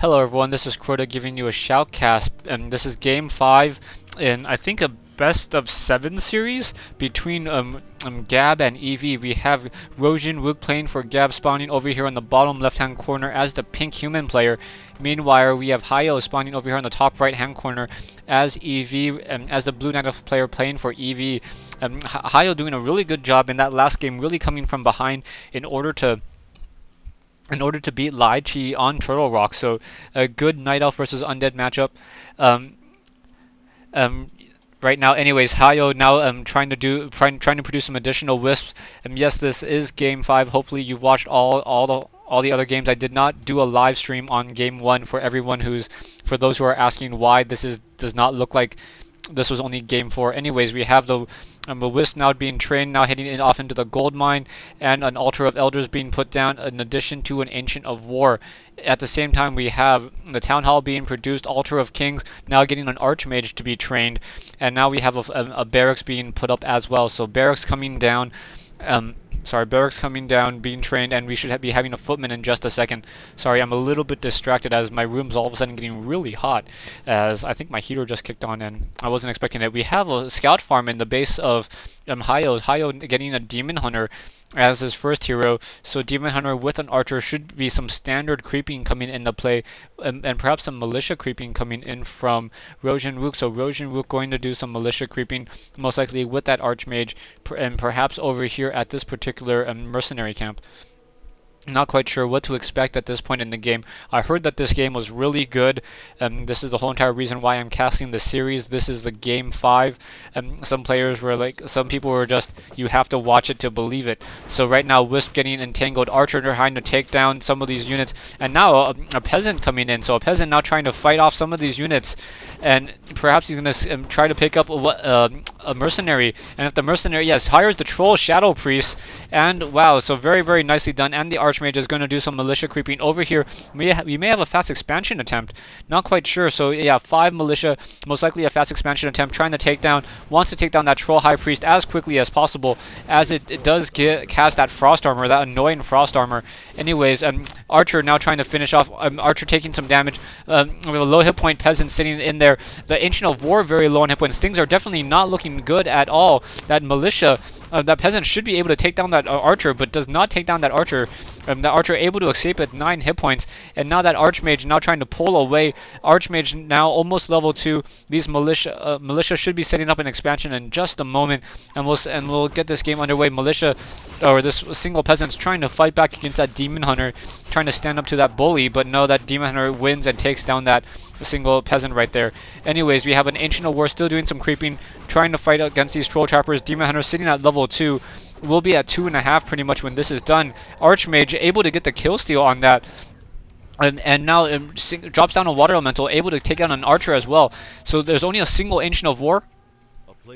Hello everyone, this is Crota giving you a shoutcast, and this is Game 5 in, I think, a best of 7 series between Gab and Eevee. We have Rohjinwook playing for Gab, spawning over here in the bottom left-hand corner as the pink human player. Meanwhile, we have Hyo spawning over here in the top right-hand corner as Eevee, as the blue knight player playing for Eevee. Hyo doing a really good job in that last game, really coming from behind in order to beat Lychee on Turtle Rock. So a good Night Elf versus Undead matchup. Um, right now, anyways, Hyo now trying to produce some additional wisps. Yes, this is Game 5. Hopefully you've watched all the other games. I did not do a live stream on Game 1 for those who are asking why does not look like this was only Game 4. Anyways, we have the Wisp now being trained, now heading off into the gold mine, and an Altar of Elders being put down in addition to an Ancient of War. At the same time, we have the Town Hall being produced, Altar of Kings now getting an Archmage to be trained, and now we have a Barracks being put up as well. So Barracks coming down. Barracks coming down, being trained, and we should be having a footman in just a second. Sorry, I'm a little bit distracted as my room's all of a sudden getting really hot, as I think my heater just kicked on and I wasn't expecting it. We have a scout farm in the base of Hyo getting a Demon Hunter as his first hero, so Demon Hunter with an Archer should be some standard creeping coming into play, and perhaps some militia creeping coming in from Rohjinwook. So Rohjinwook going to do some militia creeping, most likely with that Archmage, and perhaps over here at this particular mercenary camp. Not quite sure what to expect at this point in the game. I heard that this game was really good. This is the whole entire reason why I'm casting the series. This is the Game 5. Some players were like, some people were just, you have to watch it to believe it. So right now, Wisp getting entangled, Archer trying to take down some of these units, and now a peasant coming in. So a peasant now trying to fight off some of these units, and perhaps he's going to try to pick up a mercenary. And if the mercenary, yes, hires the troll Shadow Priest, and wow, so very, very nicely done. And the Archmage is going to do some militia creeping over here. We may have a fast expansion attempt. Not quite sure. So yeah, 5 militia, most likely a fast expansion attempt, wants to take down that Troll High Priest as quickly as possible, as it does cast that Frost Armor, that annoying Frost Armor. Anyways, Archer now trying to finish off, Archer taking some damage, with a low hit point peasant sitting in there. The Ancient of War very low on hit points. Things are definitely not looking good at all. That militia, that peasant should be able to take down that Archer, but does not take down that Archer. The Archer able to escape with 9 hit points, and now that Archmage now trying to pull away. Archmage now almost level 2. These militia should be setting up an expansion in just a moment, and we'll get this game underway. Militia, or this single peasant's trying to fight back against that Demon Hunter, trying to stand up to that bully, but no, that Demon Hunter wins and takes down that single peasant right there. Anyways, we have an Ancient of War still doing some creeping, trying to fight against these troll trappers. Demon Hunter sitting at level 2. Will be at 2.5 pretty much when this is done. Archmage able to get the kill steal on that. And now drops down a Water Elemental, able to take out an Archer as well. So there's only a single Ancient of War.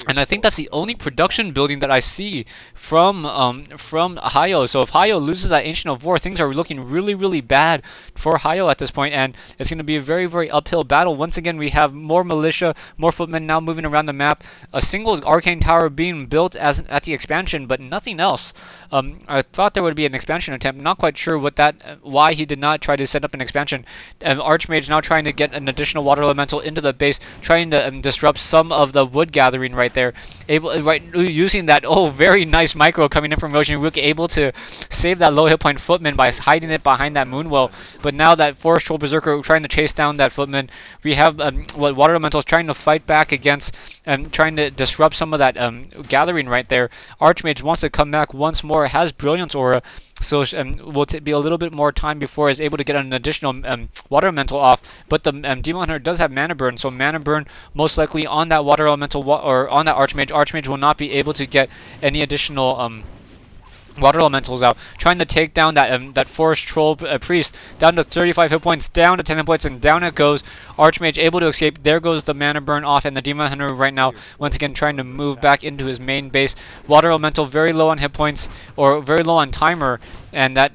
And I think that's the only production building that I see from Hyo. So if Hyo loses that Ancient of War, things are looking really, really bad for Hyo at this point, and it's going to be a very, very uphill battle. Once again, we have more militia, more footmen now moving around the map. A single Arcane Tower being built at the expansion, but nothing else. I thought there would be an expansion attempt. Not quite sure why he did not try to set up an expansion. Archmage now trying to get an additional Water Elemental into the base, trying to disrupt some of the wood gathering right there. Using that very nice micro coming in from Rohjinwook, able to save that low hit point footman by hiding it behind that Moonwell. But now that Forest Troll Berserker trying to chase down that footman, we have Water Elementals trying to fight back against, trying to disrupt some of that gathering right there. Archmage wants to come back once more, has Brilliance Aura, so will be a little bit more time before is able to get an additional Water Elemental off. But the Demon Hunter does have Mana Burn, so Mana Burn most likely on that Water Elemental or on that Archmage. Archmage will not be able to get any additional Water Elementals out. Trying to take down that Forest Troll Priest, down to 35 hit points, down to 10 hit points, and down it goes. Archmage able to escape. There goes the Mana Burn off, and the Demon Hunter right now once again trying to move back into his main base. Water Elemental very low on hit points, or very low on timer, and that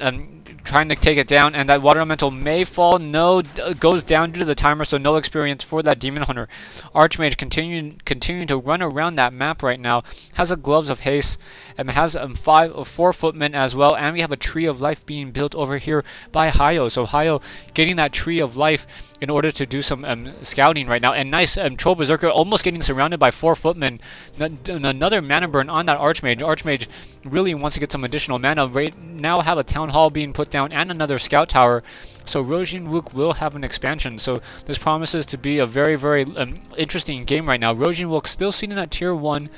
trying to take it down, and that water elemental may fall. No, goes down due to the timer, so no experience for that Demon Hunter. Archmage continuing to run around that map right now. Has a Gloves of Haste, and has 4 footmen as well, and we have a Tree of Life being built over here by Hayo. So Hayo getting that Tree of Life in order to do some scouting right now. And nice Troll Berserker almost getting surrounded by 4 footmen. Another mana burn on that Archmage. Archmage really wants to get some additional mana. Right now have a Town Hall being put down and another Scout Tower. So Rohjinwook will have an expansion. So this promises to be a very, very interesting game right now. Rohjinwook still sitting at tier 1.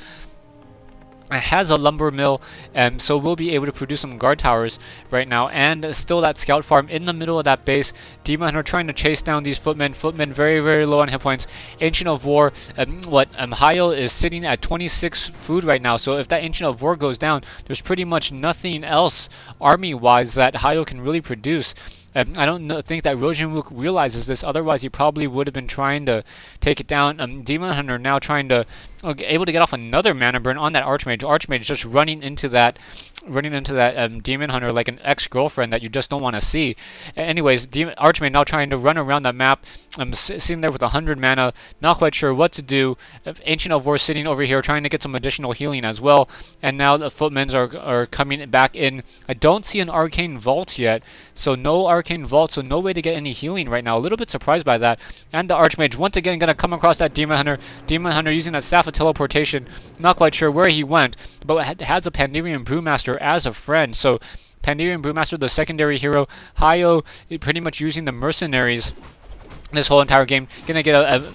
Has a lumber mill, and so we'll be able to produce some guard towers right now, and still that scout farm in the middle of that base. Demon Hunter trying to chase down these footmen. Very, very low on hit points. Ancient of War, Hayo is sitting at 26 food right now, so if that Ancient of War goes down, there's pretty much nothing else army-wise that Hayo can really produce. I don't think that Rohjinwook realizes this, otherwise he probably would have been trying to take it down. Demon Hunter now trying to, able to get off another mana burn on that Archmage. Archmage just running into that Demon Hunter like an ex-girlfriend that you just don't want to see. Anyways, Archmage now trying to run around that map. Sitting there with 100 mana, not quite sure what to do. Ancient of War sitting over here trying to get some additional healing as well. And now the footmen are coming back in. I don't see an Arcane Vault yet, so no Arcane Vault, so no way to get any healing right now. A little bit surprised by that. And the Archmage once again going to come across that Demon Hunter. Demon Hunter using that Staff of Teleportation. Not quite sure where he went, but has a Pandarian Brewmaster as a friend. So Pandarian Brewmaster, the secondary hero. Hayo pretty much using the mercenaries this whole entire game. Gonna get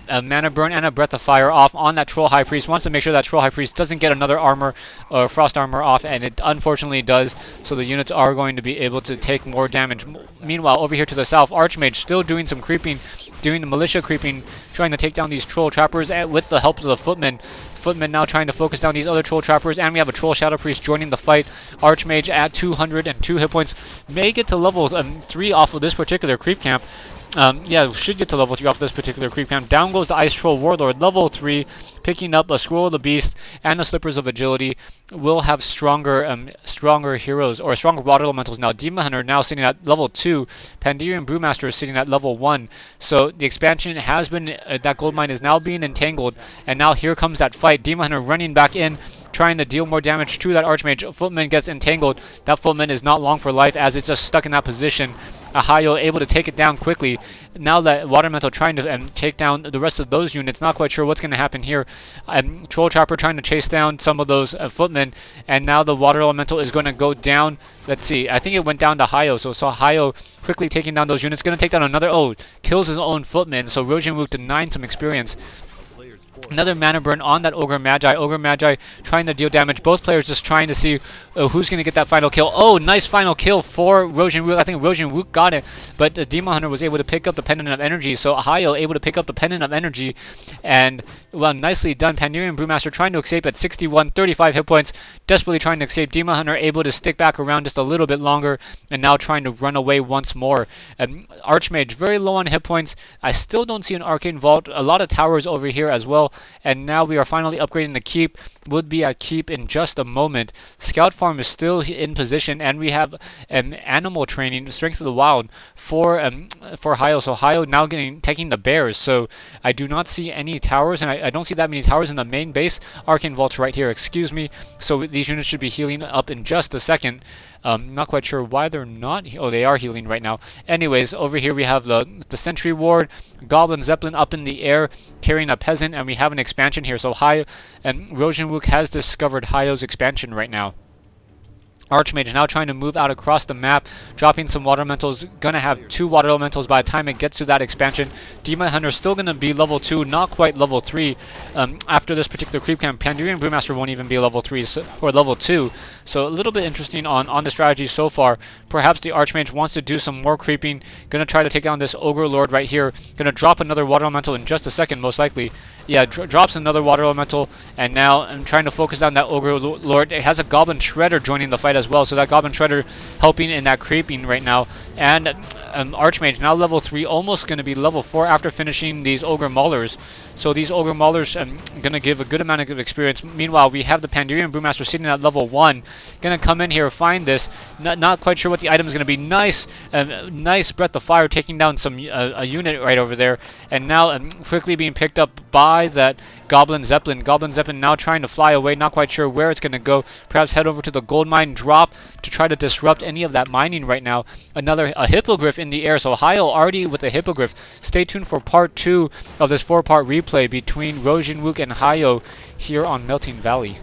a mana burn and a breath of fire off on that Troll High Priest. Wants to make sure that Troll High Priest doesn't get another armor or frost armor off, and it unfortunately does. So the units are going to be able to take more damage. Meanwhile, over here to the south, Archmage still doing some creeping, doing the militia creeping, trying to take down these Troll Trappers, and with the help of the footmen. Footmen now trying to focus down these other Troll Trappers, and we have a Troll Shadow Priest joining the fight. Archmage at 202 hit points. May get to level 3 off of this particular creep camp. Yeah, should get to level 3 off this particular creep camp. Down goes the Ice Troll Warlord, level 3, picking up a Scroll of the Beast and the Slippers of Agility. Will have stronger heroes, or stronger water elementals now. Demon Hunter now sitting at level 2. Pandarian Brewmaster is sitting at level 1. So the expansion has been, that gold mine is now being entangled, and now here comes that fight. Demon Hunter running back in, trying to deal more damage to that Archmage. Footman gets entangled. That Footman is not long for life as it's just stuck in that position. Hayo able to take it down quickly. Now that Water Elemental trying to take down the rest of those units. Not quite sure what's going to happen here. Troll Trapper trying to chase down some of those footmen. And now the Water Elemental is going to go down. Let's see. I think it went down to Hayo. So Hayo quickly taking down those units. Going to take down another. Oh, kills his own footman. So Rohjinwook denying some experience. Another mana burn on that Ogre Magi. Ogre Magi trying to deal damage. Both players just trying to see who's going to get that final kill. Oh, nice final kill for Rohjinwook. I think Rohjinwook got it, but the Demon Hunter was able to pick up the Pendant of Energy. So Hayo able to pick up the Pendant of Energy, and well, nicely done. Pandarian Brewmaster trying to escape at 61, 35 hit points. Desperately trying to escape. Demon Hunter able to stick back around just a little bit longer, and now trying to run away once more. Archmage very low on hit points. I still don't see an Arcane Vault. A lot of towers over here as well. And now we are finally upgrading the keep. Would be at keep in just a moment. Scout farm is still in position, and we have animal training, strength of the wild for Hayo. So Hayo now taking the bears. So I do not see any towers, and I don't see that many towers in the main base. Arcane Vault's right here. Excuse me. So these units should be healing up in just a second. Not quite sure why they're not. Oh, they are healing right now. Anyways, over here we have the Sentry Ward, Goblin Zeppelin up in the air, carrying a peasant, and we have an expansion here. So Rohjinwook has discovered Hayo's expansion right now. Archmage now trying to move out across the map, dropping some water elementals. Gonna have 2 water elementals by the time it gets to that expansion. Demon Hunter still gonna be level 2, not quite level 3. After this particular creep camp, Pandarian Brewmaster won't even be level 3 or level 2. So a little bit interesting on the strategy so far. Perhaps the Archmage wants to do some more creeping. Gonna try to take down this Ogre Lord right here. Gonna drop another water elemental in just a second, most likely. Yeah, drops another water elemental, and now I'm trying to focus down that Ogre Lord. It has a Goblin Shredder joining the fight as well, so that Goblin Shredder helping in that creeping right now. And Archmage, now level 3, almost going to be level 4 after finishing these Ogre Maulers. So these Ogre Maulers going to give a good amount of experience. Meanwhile, we have the Pandurian Brewmaster sitting at level 1. Going to come in here, find this. Not quite sure what the item is going to be. Nice Breath of Fire, taking down a unit right over there. And now quickly being picked up by that Goblin Zeppelin. Goblin Zeppelin now trying to fly away, not quite sure where it's going to go. Perhaps head over to the gold mine, drop to try to disrupt any of that mining right now. A Hippogriff in the air, so Hyle already with a Hippogriff. Stay tuned for part 2 of this 4-part replay between Rohjinwook and Hyo here on Melting Valley.